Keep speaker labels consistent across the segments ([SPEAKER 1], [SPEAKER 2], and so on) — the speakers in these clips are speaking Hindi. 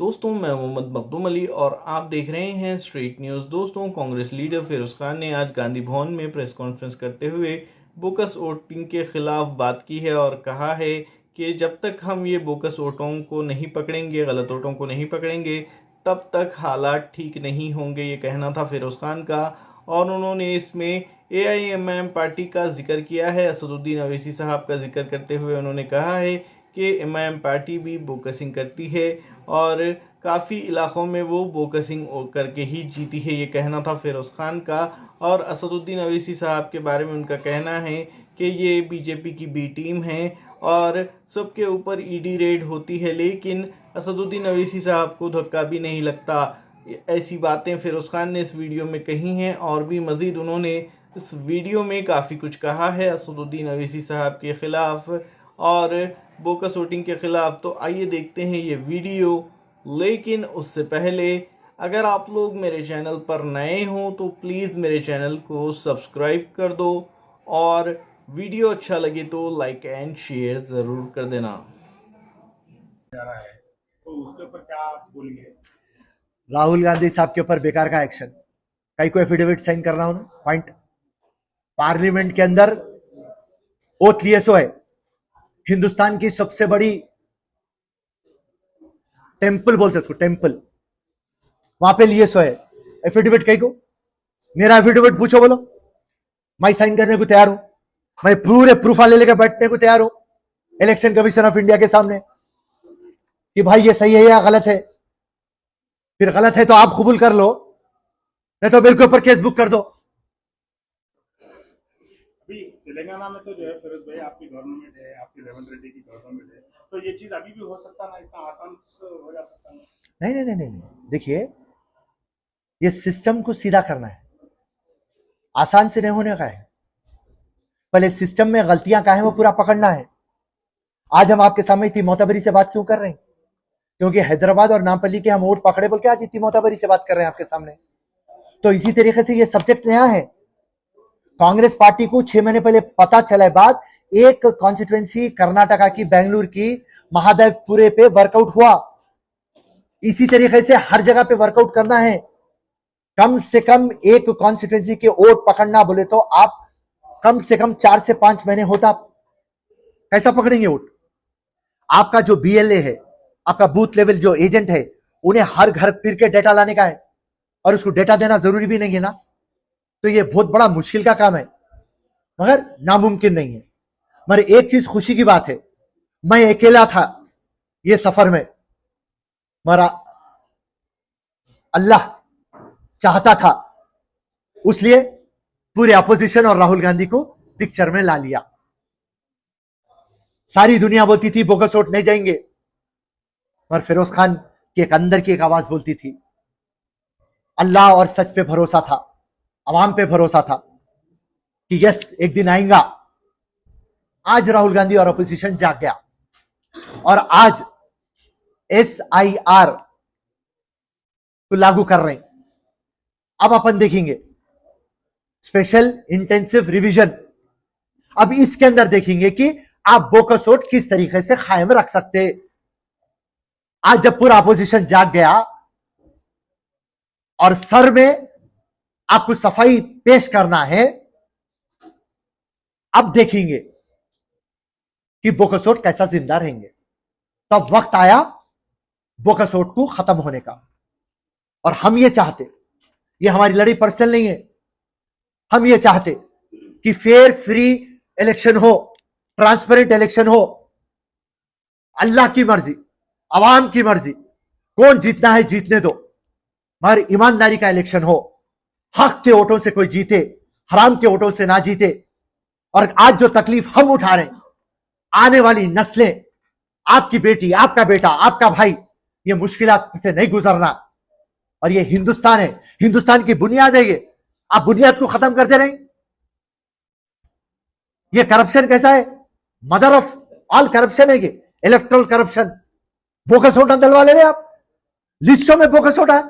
[SPEAKER 1] दोस्तों मैं मोहम्मद मखदूम अली और आप देख रहे हैं स्ट्रीट न्यूज़। दोस्तों कांग्रेस लीडर फिरोज़ खान ने आज गांधी भवन में प्रेस कॉन्फ्रेंस करते हुए बोगस वोटिंग के खिलाफ बात की है और कहा है कि जब तक हम ये बोगस वोटों को नहीं पकड़ेंगे, गलत वोटों को नहीं पकड़ेंगे, तब तक हालात ठीक नहीं होंगे। ये कहना था फिरोज़ खान का और उन्होंने इसमें AIMIM पार्टी का जिक्र किया है। असदुद्दीन अवैसी साहब का जिक्र करते हुए उन्होंने कहा है कि इमाम पार्टी भी बोकसिंग करती है और काफ़ी इलाक़ों में वो बोकसिंग करके ही जीती है। ये कहना था फिरोज़ खान का। और असदुद्दीन अवैसी साहब के बारे में उनका कहना है कि ये बीजेपी की बी टीम है और सबके ऊपर ईडी रेड होती है, लेकिन असदुद्दीन अवैसी साहब को धक्का भी नहीं लगता। ऐसी बातें फिरोज़ खान ने इस वीडियो में कही हैं और भी मज़ीद उन्होंने इस वीडियो में काफ़ी कुछ कहा है असदुद्दीन अवैसी साहब के ख़िलाफ़ और बोकस वोटिंग के ख़िलाफ़। तो आइए देखते हैं ये वीडियो। लेकिन उससे पहले अगर आप लोग मेरे चैनल पर नए हों तो प्लीज़ मेरे चैनल को सब्सक्राइब कर दो और वीडियो अच्छा लगे तो लाइक एंड शेयर ज़रूर कर देना।
[SPEAKER 2] जा रहा है तो उसके ऊपर क्या आप बोलेंगे?
[SPEAKER 3] राहुल गांधी साहब के ऊपर बेकार का एक्शन, कई को एफिडेविट साइन कर रहा हूं। पॉइंट, पार्लियामेंट के अंदर ओथ लिए सो है, हिंदुस्तान की सबसे बड़ी टेंपल बोल सकते हो, टेंपल, वहां पे लिए सो है। एफिडेविट कई को, मेरा एफिडेविट पूछो, बोलो, मैं साइन करने को तैयार हूं। मैं पूरे प्रूफ ले लेकर बैठने को तैयार हूं इलेक्शन कमीशन ऑफ इंडिया के सामने कि भाई ये सही है या गलत है। फिर गलत है तो आप कबूल कर लो, नहीं तो मेरे के ऊपर केस बुक कर दो।
[SPEAKER 2] अभी तेलंगाना में तो जो है फिरोज भाई आपकी गवर्नमेंट है, आपकी रेवंत रेड्डी की गवर्नमेंट है, तो ये चीज अभी भी हो सकता ना, इतना आसान से हो जा सकता ना?
[SPEAKER 3] नहीं नहीं नहीं नहीं, नहीं। देखिए, ये सिस्टम को सीधा करना है, आसान से नहीं होने का है। पहले सिस्टम में गलतियां क्या है वो पूरा पकड़ना है। आज हम आपके सामने इतनी मोतबरी से बात क्यों कर रहे हैं? क्योंकि हैदराबाद और नामपल्ली के हम वोट पकड़े बोल के आज इतनी मोतबरी से बात कर रहे हैं आपके सामने। तो इसी तरीके से ये सब्जेक्ट नया है। कांग्रेस पार्टी को 6 महीने पहले पता चला बाद एक कॉन्स्टिट्युएंसी कर्नाटका की, बेंगलुरु की, महादेवपुरे पे वर्कआउट हुआ। इसी तरीके से हर जगह पे वर्कआउट करना है। कम से कम एक कॉन्स्टिट्युएंसी के वोट पकड़ना बोले तो आप कम से कम 4 से 5 महीने होता। कैसा पकड़ेंगे वोट? आपका जो BLA है, आपका बूथ लेवल जो एजेंट है, उन्हें हर घर फिर के डेटा लाने का है और उसको डेटा देना जरूरी भी नहीं है ना। तो ये बहुत बड़ा मुश्किल का काम है, मगर नामुमकिन नहीं है। मगर एक चीज खुशी की बात है, मैं अकेला था ये सफर में, मगर अल्लाह चाहता था, उसलिए पूरे अपोजिशन और राहुल गांधी को पिक्चर में ला लिया। सारी दुनिया बोलती थी बोगस वोट नहीं जाएंगे, और फिरोज खान की एक अंदर की एक आवाज बोलती थी अल्लाह और सच पे भरोसा था, अवाम पे भरोसा था कि यस एक दिन आएगा। आज राहुल गांधी और अपोजिशन जाग गया और आज SIR को लागू कर रहे हैं। अब अपन देखेंगे स्पेशल इंटेंसिव रिवीजन। अब इसके अंदर देखेंगे कि आप बोगस वोट किस तरीके से कायम रख सकते। आज जब पूरा अपोजिशन जाग गया और सर में आपको सफाई पेश करना है, अब देखेंगे कि बोगस वोट कैसा जिंदा रहेंगे। तब वक्त आया बोगस वोट को खत्म होने का। और हम ये चाहते, ये हमारी लड़ाई पर्सनल नहीं है, हम ये चाहते कि फेयर फ्री इलेक्शन हो, ट्रांसपेरेंट इलेक्शन हो। अल्लाह की मर्जी, अवाम की मर्जी, कौन जीतना है जीतने दो, मगर ईमानदारी का इलेक्शन हो। हक के वोटों से कोई जीते, हराम के वोटों से ना जीते। और आज जो तकलीफ हम उठा रहे हैं, आने वाली नस्लें, आपकी बेटी, आपका बेटा, आपका भाई, ये मुश्किलात से नहीं गुजरना। और ये हिंदुस्तान है, हिंदुस्तान की बुनियाद है। ये आप बुनियाद को खत्म करते रहे। ये करप्शन कैसा है? मदर ऑफ ऑल करप्शन है ये, इलेक्ट्रल करप्शन। बोगस वोट डलवा ले रहे आप, लिस्टों में बोगस वोट है।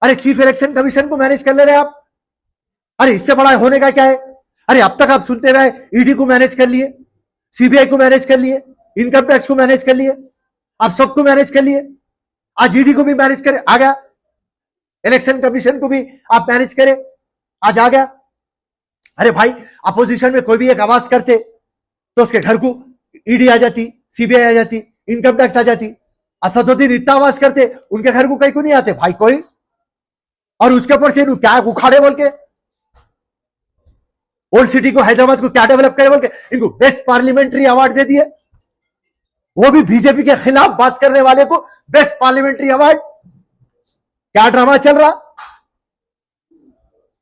[SPEAKER 3] अरे चीफ इलेक्शन कमीशन को मैनेज कर ले रहे आप। अरे इससे बड़ा होने का क्या है? अरे अब तक आप सुनते रहे ईडी को मैनेज कर लिए, CBI को मैनेज कर लिए, इनकम टैक्स को मैनेज कर लिए, आप सबको मैनेज कर लिए। आज ईडी को भी मैनेज करे, आ गया। इलेक्शन कमीशन को भी आप मैनेज करे, आज आ गया। अरे भाई, अपोजिशन में कोई भी एक आवाज करते तो उसके घर को ईडी आ जाती, सीबीआई आ जाती, इनकम टैक्स आ जाती। असदुद्दीन इतना आवाज करते, उनके घर को कहीं को नहीं आते भाई कोई। और उसके ऊपर से क्या उखाड़े बोल के, ओल्ड सिटी को, हैदराबाद को क्या डेवलप करे बोल के इनको बेस्ट पार्लियामेंट्री अवार्ड दे दिए। वो भी बीजेपी के खिलाफ बात करने वाले को बेस्ट पार्लियामेंट्री अवार्ड। क्या ड्रामा चल रहा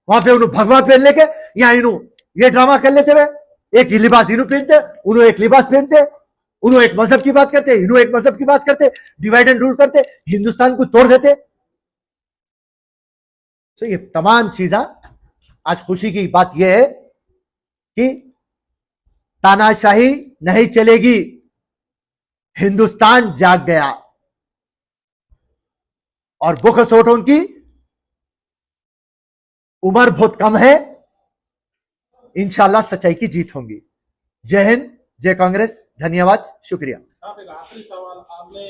[SPEAKER 3] वहां पे? उन्होंने भगवा पहन लेके यहां इन्हों ये ड्रामा कर लेते हुए, एक ही लिबास इन्हों पहनते, उन्होंने एक लिबास पहनते, उन्होंने एक मजहब की बात करते, इन्हों एक मजहब की बात करते, डिवाइड एंड रूल करते, हिंदुस्तान को तोड़ देते। तो ये तमाम चीजें, आज खुशी की बात यह है कि तानाशाही नहीं चलेगी, हिंदुस्तान जाग गया। और बोकस ओटों की उम्र बहुत कम है, इंशाल्लाह सच्चाई की जीत होगी। जय हिंद, जय कांग्रेस, धन्यवाद, शुक्रिया।
[SPEAKER 2] साहब एक आखिरी सवाल, आपने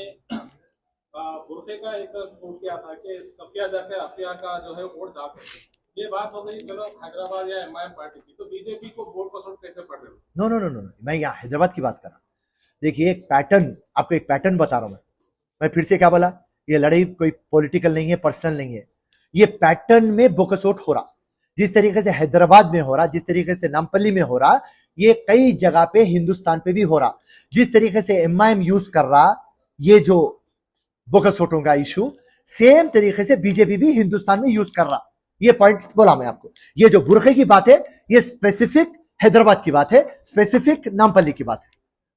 [SPEAKER 2] बुरखे का एक कोट किया था कि सफिया जाके अफिया का जो है वोट डाल सकते, ये बात हो गई चलो हैदराबाद या एमआईएम पार्टी की, तो बीजेपी को वोट को सॉर्ट कैसे पड़ रहे हो?
[SPEAKER 3] नो नो नो नो, मैं यहां हैदराबाद की बात कर रहा हूं। देखिए, एक पैटर्न, आपको एक पैटर्न बता रहा हूं मैं फिर से क्या बोला, ये लड़ाई कोई पॉलिटिकल नहीं है, पर्सनल नहीं है। ये पैटर्न में बोकसोट हो रहा, जिस तरीके से हैदराबाद में हो रहा, जिस तरीके से नामपल्ली में हो रहा, ये कई जगह पे हिंदुस्तान पे भी हो रहा। जिस तरीके से एमआईएम यूज कर रहा ये जो बोकसोटों का इशू, सेम तरीके से बीजेपी भी हिंदुस्तान में यूज कर रहा। ये पॉइंट बोला मैं आपको। ये जो बुरखे की बात है, ये स्पेसिफिक हैदराबाद की बात है, स्पेसिफिक नामपल्ली की बात है।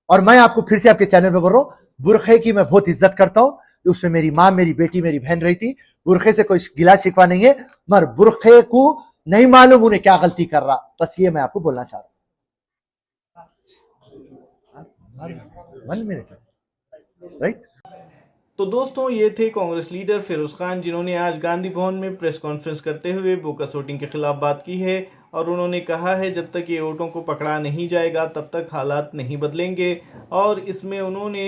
[SPEAKER 3] और मैं आपको फिर से आपके चैनल पे बोल रहा हूं, बुरखे की मैं बहुत इज्जत करता हूं, उसमें मेरी मां, मेरी बेटी, मेरी बहन रही थी। बुरखे से कोई गिला शिकवा नहीं है, मगर बुरखे को नहीं मालूम उन्हें क्या गलती कर रहा, बस ये मैं आपको बोलना चाह रहा हूं। 1 मिनट, राइट।
[SPEAKER 1] तो दोस्तों, ये थे कांग्रेस लीडर फिरोज खान, जिन्होंने आज गांधी भवन में प्रेस कॉन्फ्रेंस करते हुए बोकस वोटिंग के खिलाफ बात की है। और उन्होंने कहा है जब तक ये वोटों को पकड़ा नहीं जाएगा तब तक हालात नहीं बदलेंगे। और इसमें उन्होंने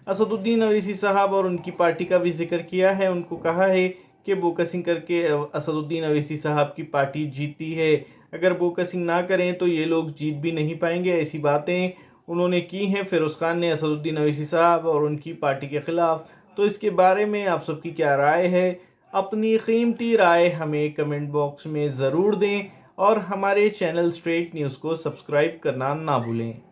[SPEAKER 1] असदुद्दीन अवैसी साहब और उनकी पार्टी का भी जिक्र किया है। उनको कहा है कि बोकसिंग करके असदुद्दीन अवैसी साहब की पार्टी जीती है, अगर बोकसिंग ना करें तो ये लोग जीत भी नहीं पाएंगे। ऐसी बातें उन्होंने की हैं फिरोज खान ने असदुद्दीन अवैसी साहब और उनकी पार्टी के खिलाफ। तो इसके बारे में आप सबकी क्या राय है? अपनी कीमती राय हमें कमेंट बॉक्स में ज़रूर दें और हमारे चैनल स्ट्रेट न्यूज़ को सब्सक्राइब करना ना भूलें।